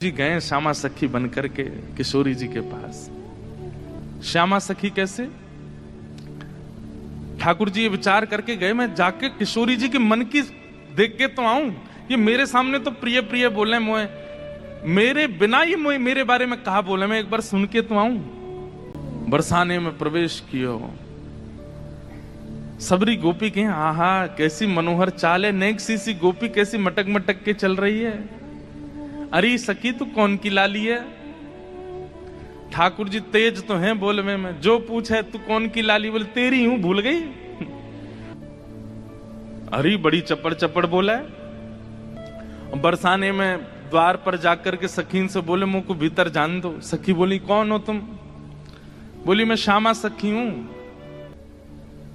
जी गए श्यामा सखी बनकर के किशोरी जी के पास। श्यामा सखी कैसे? ठाकुर जी ये विचार करके गए, मैं जाके किशोरी जी के मन की देख के तो आऊं। ये मेरे सामने तो प्रिय प्रिय बोले, मोए मेरे बिना ये मोए मेरे बारे में कहा बोले, मैं एक बार सुन के तो आऊं। बरसाने में प्रवेश कियो, सबरी गोपी के आहा कैसी मनोहर चाल है, नेक सी गोपी कैसी मटक मटक के चल रही है। अरे सखी तू कौन की लाली है? ठाकुर जी तेज तो हैं बोलवे में, जो पूछे तू कौन की लाली, बोले तेरी हूं, भूल गई। अरे बड़ी चपड़ चपड़ बोला है। बरसाने में द्वार पर जाकर के सखीन से बोले मुझको भीतर जान दो। सखी बोली कौन हो तुम? बोली मैं श्यामा सखी हूं।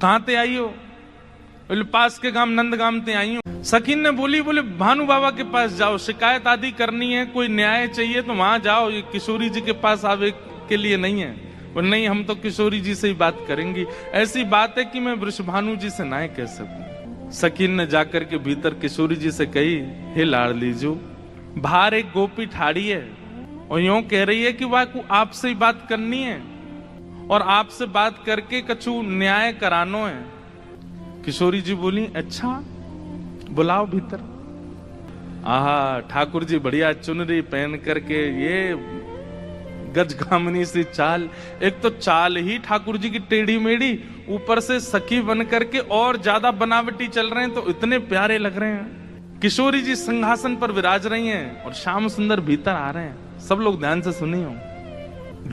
कहां ते आई हो? बोले पास के गांव नंदगाम ते आई हूं। सखीन ने बोली भानु बाबा के पास जाओ, शिकायत आदि करनी है, कोई न्याय चाहिए तो वहां जाओ, ये किशोरी जी के पास आवे के लिए नहीं है। बोले नहीं, हम तो किशोरी जी से ही बात करेंगी। ऐसी बात है कि मैं वृषभानु जी से ना कह सकूं। सखीन ने जाकर के भीतर किशोरी जी से कही, हे लाडली जो, बाहर एक गोपी ठाड़ी है और यूं कह रही है कि वह आपसे ही बात करनी है और आपसे बात करके कछु न्याय करानो है। किशोरी जी बोली अच्छा बुलाओ भीतर। आहा ठाकुर जी बढ़िया चुनरी पहन करके, ये गजगामनी सी चाल, एक तो चाल ही ठाकुर जी की टेढ़ी मेढ़ी, ऊपर से सखी बन करके और ज्यादा बनावटी चल रहे हैं तो इतने प्यारे लग रहे हैं। किशोरी जी सिंहासन पर विराज रही हैं और श्याम सुंदर भीतर आ रहे हैं। सब लोग ध्यान से सुनियो।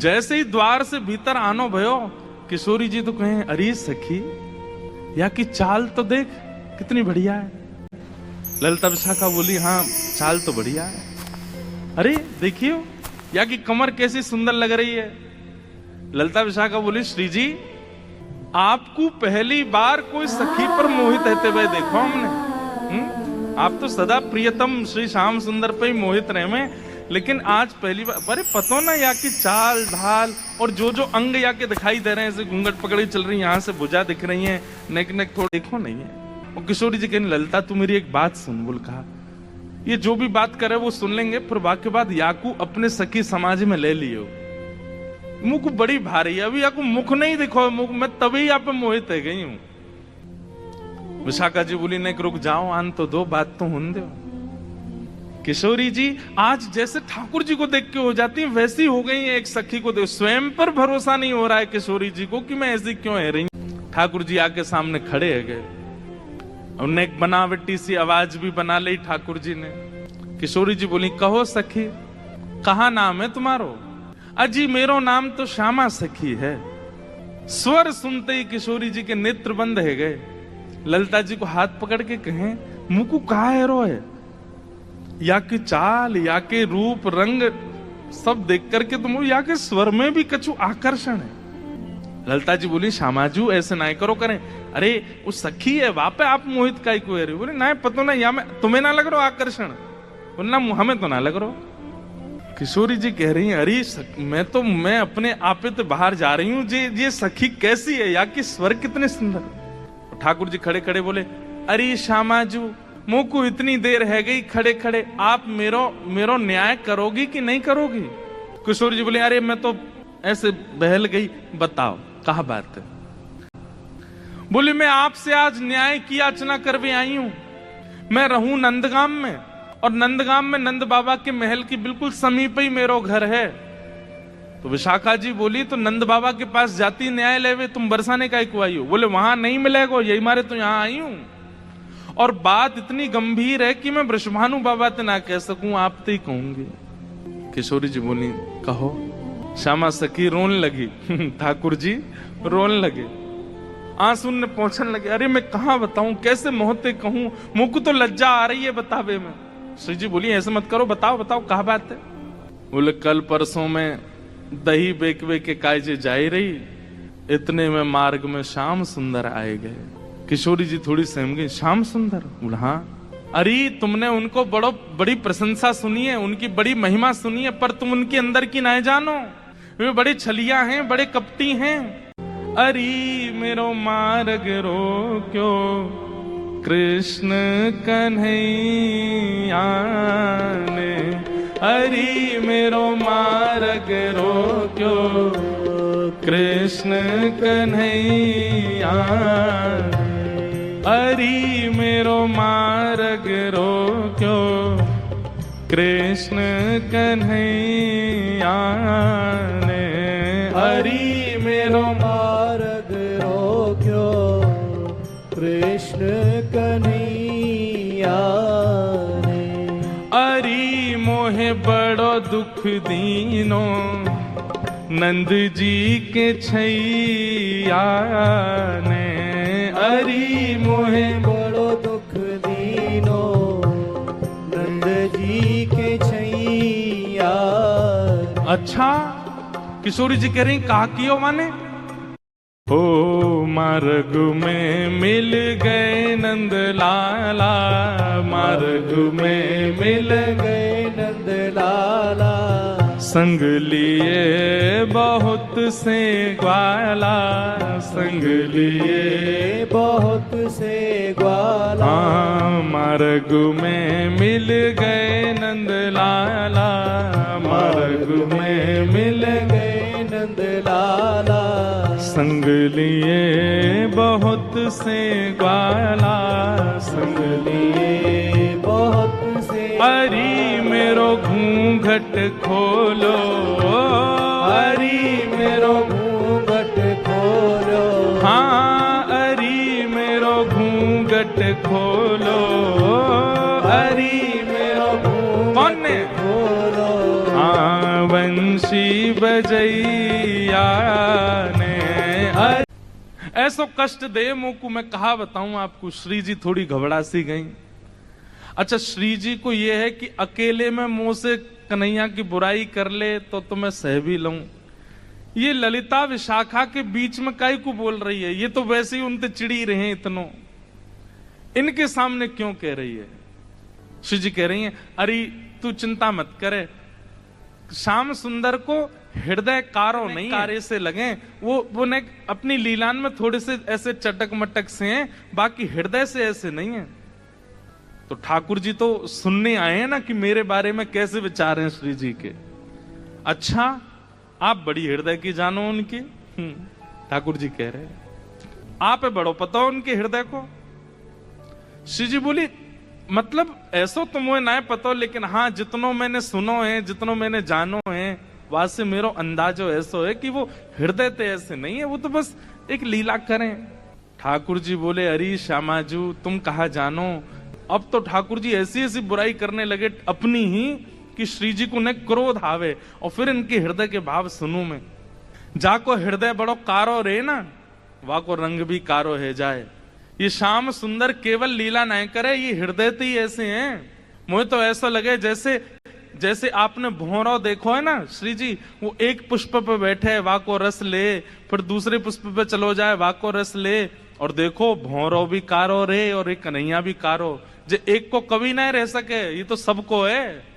जैसे ही द्वार से भीतर आनो भयो, किशोरी जी तो कहें अरे सखी या की चाल तो देख कितनी बढ़िया है। ललिता विशाखा बोली हाँ चाल तो बढ़िया है। अरे देखियो या की कमर कैसी सुंदर लग रही है। ललिता विशाखा बोली श्री जी आपको पहली बार कोई सखी पर मोहित रहते हुए देखो हमने। आप तो सदा प्रियतम श्री श्याम सुंदर पे ही मोहित रहे में, लेकिन आज पहली बार। अरे पतो ना या की चाल ढाल और जो जो अंग या के दिखाई दे रहे हैं, ऐसे घूंघट पकड़ी चल रही है, यहाँ से भुजा दिख रही है, नेक नेक थोड़ा देखो नहीं है। और किशोरी जी कहने ललिता तू मेरी एक बात सुन। बोल कहा ये जो भी बात करे वो सुन लेंगे, फिर वाक्य बाद याकू अपने सखी समाज में ले लियो। मुख बड़ी भारी है, अभी याकू मुख नहीं दिखो, मुख मैं तभी यहाँ पे मोहित है गई हूं। विशाखा जी बोली नहीं रुक जाओ, आन तो दो, बात तो हुन दो। किशोरी जी आज जैसे ठाकुर जी को देख के हो जाती है वैसी हो गई है एक सखी को देख। स्वयं पर भरोसा नहीं हो रहा है किशोरी जी को कि मैं ऐसी क्यों है रही। ठाकुर जी आके सामने खड़े है गए, उन्हें एक बनावटी सी आवाज भी बना ली ठाकुर जी ने। किशोरी जी बोली कहो सखी कहा नाम है तुम्हारो? अजी मेरो नाम तो श्यामा सखी है। स्वर सुनते ही किशोरी जी के नेत्र बंद है गए। ललिता जी को हाथ पकड़ के कहें मुकु कहा है रो है, या के चाल या के रूप रंग सब देख करके तुम या के स्वर में भी कछु आकर्षण है। ललिता जी बोली श्यामाजू ऐसे ना करो करें। अरे वो सखी है वापे आप मोहित का ही को है। बोले ना पतो ना, या मैं तुम्हें ना लग रहा आकर्षण? बोलना हमें तो ना लग रहा। किशोरी जी कह रही है अरे मैं अपने आपे तो बाहर जा रही हूँ, ये सखी कैसी है, या की स्वर कितने सुंदर। ठाकुर जी खड़े खड़े बोले अरे श्यामाजू मुंह को इतनी देर है गई खड़े खड़े, आप मेरो न्याय करोगी कि नहीं करोगी? किशोरी जी बोले अरे मैं तो ऐसे बहल गई, बताओ कहा बात है। बोले मैं आपसे आज न्याय की याचना करवे आई हूं। मैं रहूं नंदगाम में और नंदगाम में नंद बाबा के महल की बिल्कुल समीप ही मेरो घर है। तो विशाखा जी बोली तो नंद बाबा के पास जाती न्याय लेवे, तुम बरसाने का को आई हो? बोले वहां नहीं मिलेगा, यही मारे तो यहां आई हूं। और बात इतनी गंभीर है कि मैं वृषभानु बाबा ते ना कह सकूं, आप ते ही कहूंगी। किशोरी जी बोली कहो। श्यामा सखी रोन लगी। ठाकुर जी रोन लगे, आंसू ने पहुंचने लगे। अरे मैं कहां बताऊं, कैसे मोहते कहूं, मुझको तो लज्जा आ रही है बतावे में। श्री जी बोली ऐसे मत करो, बताओ बताओ कहा बात है। बोले कल परसों में दही बेकवे के कायजे जाई रही, इतने में मार्ग में श्याम सुंदर आए गए। किशोरी जी थोड़ी सहम गई, श्याम सुंदर? बोला हाँ। अरे तुमने उनको बड़ी प्रशंसा सुनी है, उनकी बड़ी महिमा सुनी है, पर तुम उनके अंदर की ना जानो, वे बड़े छलिया हैं, बड़े कपटी हैं। अरे मेरो मार्ग रोक्यो कृष्ण कन्हैया ने, हरि मेरो मार्ग रोक्यो कृष्ण कन्हैया हरि मेरो मार्ग रोक्यो कृष्ण कन्हैया ने हरि मेरो मार्ग रोक्यो कृष्ण कन्हैया ने हरि मोहे बड़ो दुख दीनो नंद जी के छैया ने हरि मोहे बड़ो दुख दीनो नंद जी के छैया। अच्छा किशोरी जी कह रही कहा कियो माने हो मार्ग में मिल गए नंद लाला मार्ग में मिल गए नंद लाला संग लिए बहुत से ग्वाला संग लिए बहुत से ग्वाला। हाँ मार्ग में मिल गए नंद लाला मार्ग में मिल गए नंद लाला संग लिए बहुत से ग्वाला संग लिए बहुत से। हरि मेरो घूंघट खोलो हरि मेरो घूंघट खोलो हाँ हरि मेरो घूंघट खोलो हरि मेरो कौन ने खोलो हाँ वंशी बजैया ने ऐसो कष्ट दे मुँह को मैं कहा बताऊं आपको। श्री जी थोड़ी घबरा सी गई। अच्छा श्री जी को यह है कि अकेले में मुंह से कन्हैया की बुराई कर ले तो मैं सह भी लूं। ये ललिता विशाखा के बीच में काई को बोल रही है, ये तो वैसे ही उनसे चिड़ी रहे हैं इतनो, इनके सामने क्यों कह रही है। श्री जी कह रही है अरे तू चिंता मत करे, श्याम सुंदर को हृदय कारो नहीं कार्य से लगे, वो ने अपनी लीलान में थोड़े से ऐसे चटक मटक से हैं, बाकी हृदय से ऐसे नहीं है। तो ठाकुर जी तो सुनने आए हैं ना कि मेरे बारे में कैसे विचार हैं श्री जी के। अच्छा आप बड़ी हृदय की जानो उनकी। ठाकुर जी कह रहे हैं आप बड़ो पता हो उनके हृदय को। श्री जी बोली मतलब ऐसो तो मुझे ना पता, लेकिन हाँ जितनो मैंने सुनो है जितनो मैंने जानो है वहां से मेरो अंदाजो ऐसो है कि वो हृदय ते ऐसे नहीं है, वो तो बस एक लीला करें। ठाकुर जी बोले अरे श्यामाजू तुम कहा जानो। अब तो ठाकुर जी ऐसी ऐसी बुराई करने लगे अपनी ही कि श्री जी को न क्रोध आवे और फिर इनके हृदय के भाव सुनू मैं। जाको हृदय बड़ो कारो रे ना वाको रंग भी कारो है जाए। ये श्याम सुंदर केवल लीला नहीं करे, ये हृदय तो ही ऐसे हैं। मुझे तो ऐसा लगे जैसे आपने भौरों देखो है ना श्री जी, वो एक पुष्प पे बैठे वाको रस ले, फिर दूसरे पुष्प पे चलो जाए वाको रस ले, और देखो भौरों भी कारो रे और एक कन्हैया भी कारो। जे एक को कभी नहीं रह सके, ये तो सबको है।